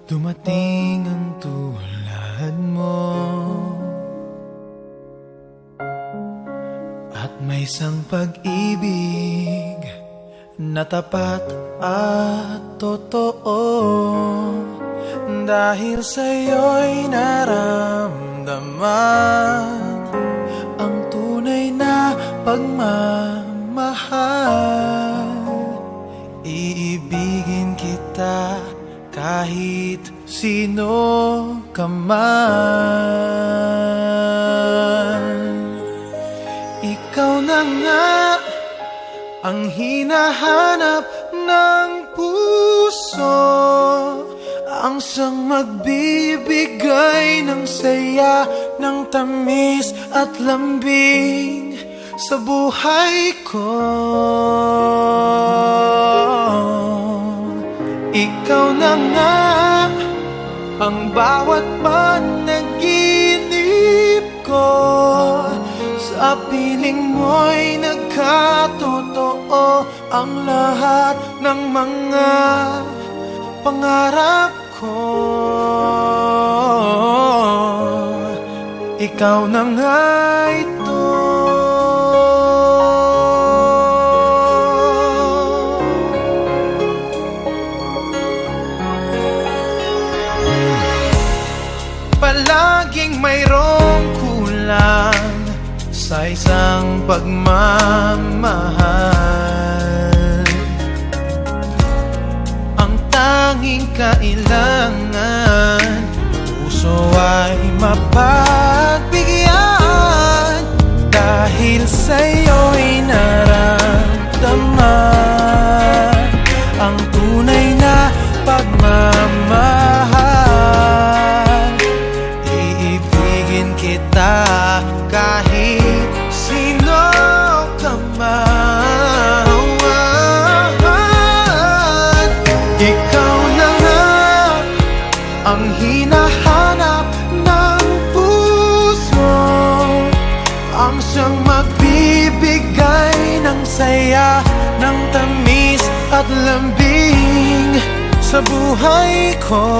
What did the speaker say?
Dumating ang tulad mo, at may isang pag-ibig na tapat at totoo. Dahil sa'yo'y naramdaman ang tunay na pagmamahal. Iibigin kita kahit sino ka man. Ikaw na nga ang hinahanap ng puso, ang siyang magbibigay ng saya, ng tamis at lambing sa buhay ko. Ikaw na nga ang bawat panaginip ko, sa piling mo'y nagkatotoo ang lahat ng mga pangarap ko. Ikaw na nga ito. Palaging mayroong kulang sa isang pagmamahal. Ang tanging kailangan, puso ay mapagbigyan. Dahil sa'yo'y naramdaman ang tunay na pagmamahal. Iibigin kita kahit sino ka man. Ikaw na nga ang hinahanap ng puso, ang siyang magbibigay ng saya, ng tamis at lambing sa buhay ko.